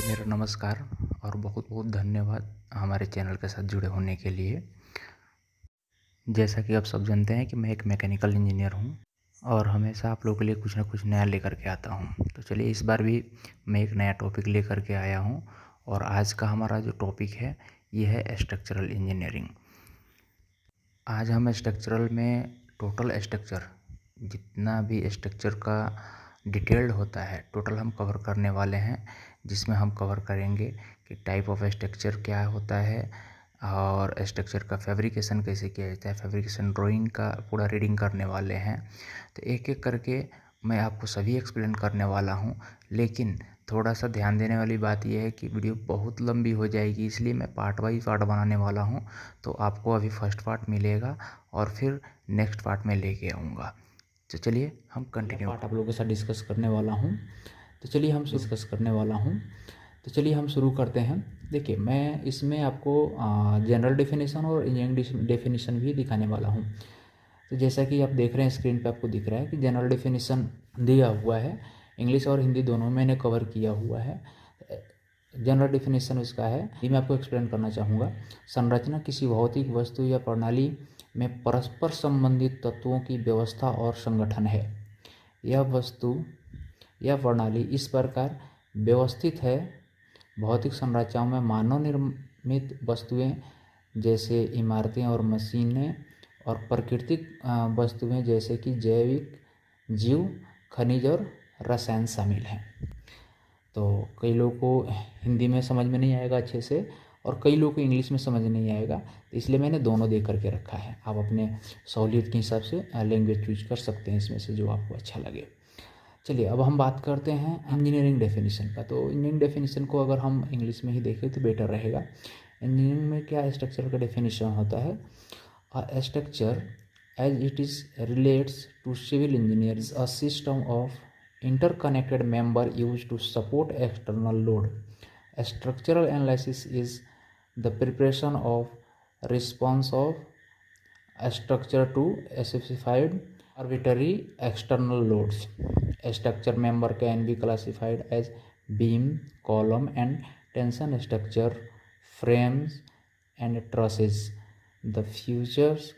सबको मेरा नमस्कार और बहुत बहुत धन्यवाद हमारे चैनल के साथ जुड़े होने के लिए। जैसा कि आप सब जानते हैं कि मैं एक मैकेनिकल इंजीनियर हूं और हमेशा आप लोगों के लिए कुछ ना कुछ नया लेकर के आता हूं। तो चलिए इस बार भी मैं एक नया टॉपिक लेकर के आया हूं और आज का हमारा जो टॉपिक है ये है स्ट्रक्चरल इंजीनियरिंग। आज हम स्ट्रक्चरल में टोटल स्ट्रक्चर जितना भी स्ट्रक्चर का डिटेल्ड होता है टोटल हम कवर करने वाले हैं, जिसमें हम कवर करेंगे कि टाइप ऑफ स्ट्रक्चर क्या होता है और स्ट्रक्चर का फैब्रिकेशन कैसे किया जाता है, फैब्रिकेशन ड्राइंग का पूरा रीडिंग करने वाले हैं। तो एक एक करके मैं आपको सभी एक्सप्लेन करने वाला हूं, लेकिन थोड़ा सा ध्यान देने वाली बात यह है कि वीडियो बहुत लंबी हो जाएगी, इसलिए मैं पार्ट बाई पार्ट बनाने वाला हूं। तो आपको अभी फर्स्ट पार्ट मिलेगा और फिर नेक्स्ट पार्ट में लेके आऊँगा। तो चलिए हम कंटिन्यू पार्ट आप लोगों के साथ डिस्कस करने वाला हूँ। तो चलिए हम शुरू करते हैं। देखिए, मैं इसमें आपको जनरल डेफिनेशन और इंजीनियरिंग डेफिनेशन भी दिखाने वाला हूँ। तो जैसा कि आप देख रहे हैं स्क्रीन पे आपको दिख रहा है कि जनरल डेफिनेशन दिया हुआ है, इंग्लिश और हिंदी दोनों मैंने कवर किया हुआ है। जनरल डेफिनेशन इसका है, ये मैं आपको एक्सप्लेन करना चाहूँगा। संरचना किसी भौतिक वस्तु या प्रणाली में परस्पर संबंधित तत्वों की व्यवस्था और संगठन है। यह वस्तु या प्रणाली इस प्रकार व्यवस्थित है, भौतिक संरचनाओं में मानव निर्मित वस्तुएं जैसे इमारतें और मशीनें और प्राकृतिक वस्तुएं जैसे कि जैविक, जीव, खनिज और रसायन शामिल हैं। तो कई लोगों को हिंदी में समझ में नहीं आएगा अच्छे से और कई लोगों को इंग्लिश में समझ नहीं आएगा, तो इसलिए मैंने दोनों दे करके रखा है। आप अपने सहूलियत के हिसाब से लैंग्वेज चूज कर सकते हैं इसमें से जो आपको अच्छा लगे। चलिए अब हम बात करते हैं इंजीनियरिंग डेफिनेशन का। तो इंजीनियरिंग डेफिनेशन को अगर हम इंग्लिश में ही देखें तो बेटर रहेगा। इंजीनियरिंग में क्या स्ट्रक्चर का डेफिनेशन होता है? A structure as it is relates to civil engineer is a system of interconnected member used to support external load. A structural analysis is the preparation of response of a structure to specified arbitrary external loads. A structure member can be classified as beam, column and tension structure, frames and trusses. The features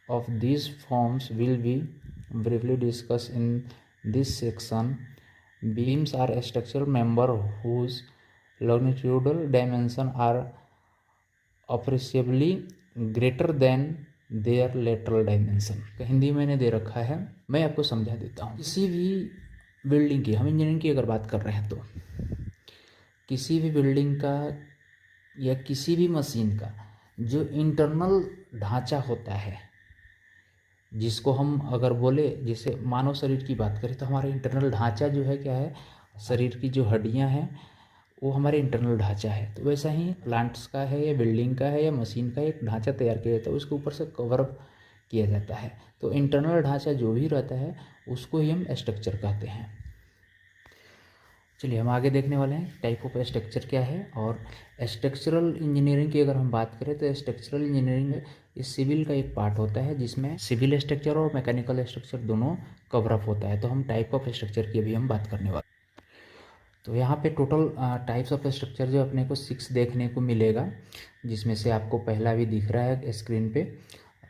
of these forms will be briefly discussed in this section. Beams are a structural member whose longitudinal dimensions are appreciably greater than their lateral dimension. Hindi मैंने दे रखा है, मैं आपको समझा देता हूँ। किसी भी बिल्डिंग की, हम इंजीनियरिंग की अगर बात कर रहे हैं तो किसी भी बिल्डिंग का या किसी भी मशीन का जो इंटरनल ढांचा होता है, जिसको हम अगर बोले, जैसे मानव शरीर की बात करें तो हमारा इंटरनल ढांचा जो है क्या है, शरीर की जो हड्डियां हैं वो हमारे इंटरनल ढांचा है। तो वैसा ही प्लांट्स का है या बिल्डिंग का है या मशीन का एक ढांचा तैयार किया जाता है, उसके ऊपर से कवर अप किया जाता है। तो इंटरनल ढांचा जो भी रहता है उसको ही हम स्ट्रक्चर कहते हैं। चलिए हम आगे देखने वाले हैं टाइप ऑफ स्ट्रक्चर क्या है। और स्ट्रक्चरल इंजीनियरिंग की अगर हम बात करें तो स्ट्रक्चरल इंजीनियरिंग इस सिविल का एक पार्ट होता है, जिसमें सिविल स्ट्रक्चर और मैकेनिकल स्ट्रक्चर दोनों कवर अप होता है। तो हम टाइप ऑफ स्ट्रक्चर की भी हम बात करने वाले। तो यहाँ पे टोटल टाइप्स ऑफ स्ट्रक्चर जो अपने को 6 देखने को मिलेगा, जिसमें से आपको पहला भी दिख रहा है स्क्रीन पे।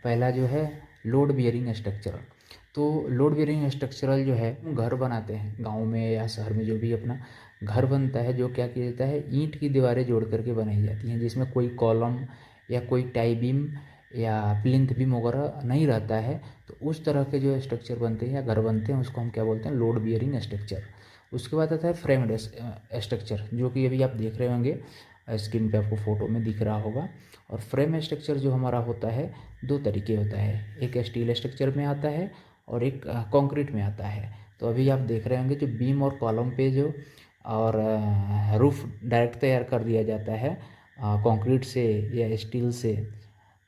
पहला जो है लोड बियरिंग स्ट्रक्चर। तो लोड बियरिंग स्ट्रक्चरल जो है घर बनाते हैं गांव में या शहर में, जो भी अपना घर बनता है जो क्या किया जाता है, ईंट की दीवारें जोड़ करके बनाई जाती हैं, जिसमें कोई कॉलम या कोई टाई बीम या प्लिंथ बीम वगैरह नहीं रहता है। तो उस तरह के जो स्ट्रक्चर बनते हैं या घर बनते हैं उसको हम क्या बोलते हैं, लोड बियरिंग स्ट्रक्चर। उसके बाद आता है फ्रेम्ड स्ट्रक्चर, जो कि अभी आप देख रहे होंगे स्क्रीन पे, आपको फोटो में दिख रहा होगा। और फ्रेम स्ट्रक्चर जो हमारा होता है 2 तरीके होता है, एक स्टील स्ट्रक्चर में आता है और एक कंक्रीट में आता है। तो अभी आप देख रहे होंगे जो बीम और कॉलम पे जो और रूफ डायरेक्ट तैयार कर दिया जाता है कंक्रीट से या स्टील से,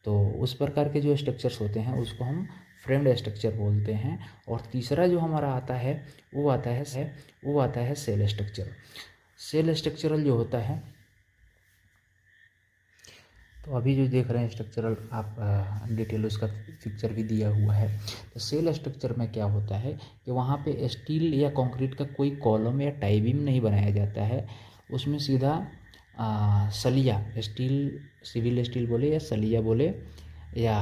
तो उस प्रकार के जो स्ट्रक्चर्स होते हैं उसको हम फ्रेम्ड स्ट्रक्चर बोलते हैं। और तीसरा जो हमारा आता है वो आता है सेल स्ट्रक्चर। सेल स्ट्रक्चरल जो होता है, तो अभी जो देख रहे हैं स्ट्रक्चरल आप डिटेल उसका पिक्चर भी दिया हुआ है। तो सेल स्ट्रक्चर में क्या होता है कि वहाँ पे स्टील या कंक्रीट का कोई कॉलम या टाई बीम नहीं बनाया जाता है, उसमें सीधा सलिया स्टील, सिविल स्टील बोले या सलिया बोले या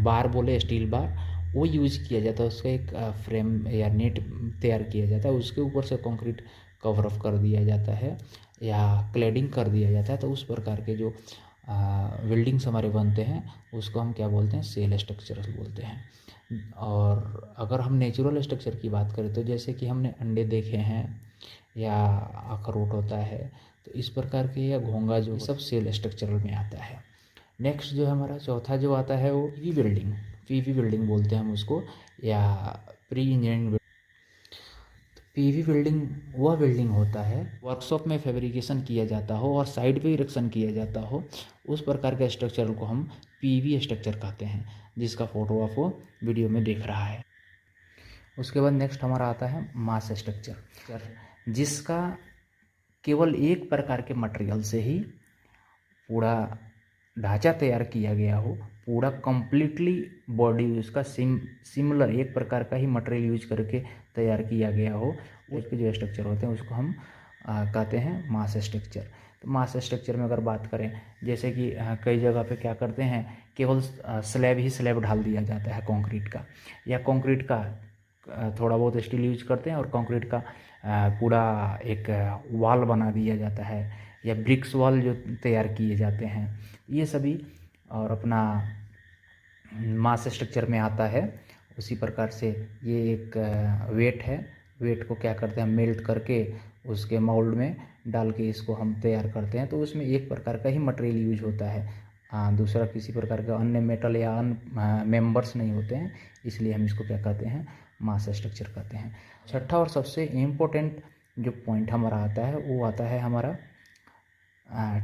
बार बोले, स्टील बार, वो यूज किया जाता है। उसका एक फ्रेम या नेट तैयार किया जाता है, उसके ऊपर से कंक्रीट कवर अप कर दिया जाता है या क्लैडिंग कर दिया जाता है। तो उस प्रकार के जो बिल्डिंग्स हमारे बनते हैं उसको हम क्या बोलते हैं, सेल स्ट्रक्चर बोलते हैं। और अगर हम नेचुरल स्ट्रक्चर की बात करें तो जैसे कि हमने अंडे देखे हैं या अखरोट होता है, तो इस प्रकार के या घोंगा जो सब सेल स्ट्रक्चरल में आता है। नेक्स्ट जो है हमारा चौथा जो आता है वो पीवी बिल्डिंग, पीवी बिल्डिंग बोलते हैं हम उसको, या प्री इंजीनियरिंग। पीवी बिल्डिंग वह बिल्डिंग होता है वर्कशॉप में फैब्रिकेशन किया जाता हो और साइड पे इरेक्शन किया जाता हो, उस प्रकार के स्ट्रक्चर को हम पीवी स्ट्रक्चर कहते हैं, जिसका फोटो आप वो वीडियो में देख रहा है। उसके बाद नेक्स्ट हमारा आता है मास स्ट्रक्चर, जिसका केवल एक प्रकार के मटेरियल से ही पूरा ढांचा तैयार किया गया हो, पूरा कंप्लीटली बॉडी उसका सिमिलर एक प्रकार का ही मटेरियल यूज करके तैयार किया गया हो, उसके जो स्ट्रक्चर होते हैं उसको हम कहते हैं मास स्ट्रक्चर। तो मास स्ट्रक्चर में अगर बात करें, जैसे कि कई जगह पे क्या करते हैं, केवल स्लैब ही स्लैब ढाल दिया जाता है कंक्रीट का, या कंक्रीट का थोड़ा बहुत स्टील यूज करते हैं और कंक्रीट का पूरा एक वॉल बना दिया जाता है, या ब्रिक्स वॉल जो तैयार किए जाते हैं, ये सभी और अपना मास स्ट्रक्चर में आता है। उसी प्रकार से ये एक वेट है, वेट को क्या करते हैं, मेल्ट करके उसके मोल्ड में डाल के इसको हम तैयार करते हैं। तो उसमें एक प्रकार का ही मटेरियल यूज होता है, दूसरा किसी प्रकार का अन्य मेटल या अन्य मेंबर्स नहीं होते हैं, इसलिए हम इसको क्या कहते हैं, मास स्ट्रक्चर कहते हैं। छठा और सबसे इम्पोर्टेंट जो पॉइंट हमारा आता है वो आता है हमारा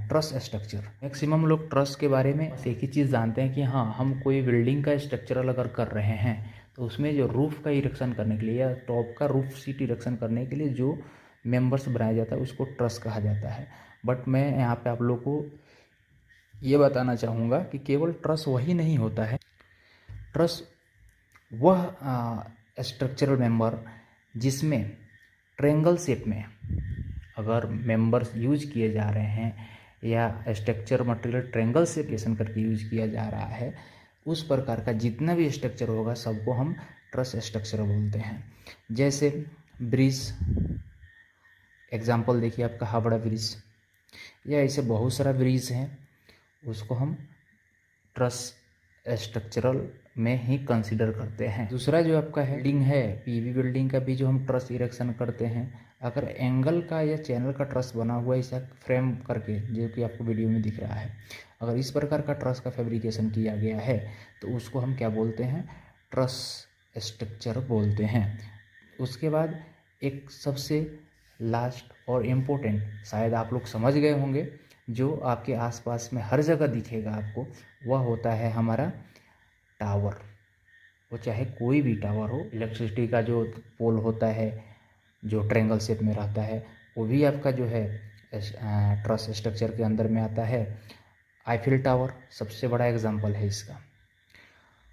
ट्रस स्ट्रक्चर। मैक्सिमम लोग ट्रस के बारे में बस एक ही चीज़ जानते हैं कि हाँ, हम कोई बिल्डिंग का स्ट्रक्चरल अगर कर रहे हैं तो उसमें जो रूफ़ का इरेक्शन करने के लिए या टॉप का रूफ सीट इरेक्शन करने के लिए जो मेंबर्स बनाया जाता है उसको ट्रस कहा जाता है। बट मैं यहाँ पे आप लोग को ये बताना चाहूँगा कि केवल ट्रस वही नहीं होता है, ट्रस वह स्ट्रक्चरल मेंबर जिसमें ट्रायंगल शेप में अगर मेंबर्स यूज किए जा रहे हैं या स्ट्रक्चर मटेरियल ट्रायंगल शेप करके यूज किया जा रहा है, उस प्रकार का जितना भी स्ट्रक्चर होगा सबको हम ट्रस स्ट्रक्चर बोलते हैं। जैसे ब्रिज, एग्जांपल देखिए आपका हावड़ा ब्रिज, या ऐसे बहुत सारा ब्रिज हैं, उसको हम ट्रस स्ट्रक्चरल में ही कंसीडर करते हैं। दूसरा जो आपका बिल्डिंग है, पीवी बिल्डिंग का भी जो हम ट्रस इरेक्शन करते हैं, अगर एंगल का या चैनल का ट्रस बना हुआ है इसे फ्रेम करके, जो कि आपको वीडियो में दिख रहा है, अगर इस प्रकार का ट्रस का फैब्रिकेशन किया गया है तो उसको हम क्या बोलते हैं, ट्रस स्ट्रक्चर बोलते हैं। उसके बाद एक सबसे लास्ट और इम्पोर्टेंट, शायद आप लोग समझ गए होंगे, जो आपके आसपास में हर जगह दिखेगा आपको, वह होता है हमारा टावर। वो चाहे कोई भी टावर हो, इलेक्ट्रिसिटी का जो पोल होता है जो ट्रायंगल शेप में रहता है, वो भी आपका जो है ट्रस स्ट्रक्चर के अंदर में आता है। आईफिल टावर सबसे बड़ा एग्जांपल है इसका।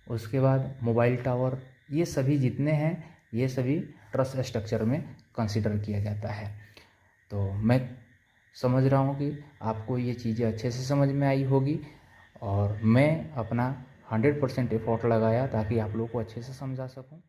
उसके बाद मोबाइल टावर, ये सभी जितने हैं ये सभी ट्रस स्ट्रक्चर में कंसीडर किया जाता है। तो मैं समझ रहा हूँ कि आपको ये चीज़ें अच्छे से समझ में आई होगी, और मैं अपना 100% एफर्ट लगाया ताकि आप लोग को अच्छे से समझा सकूँ।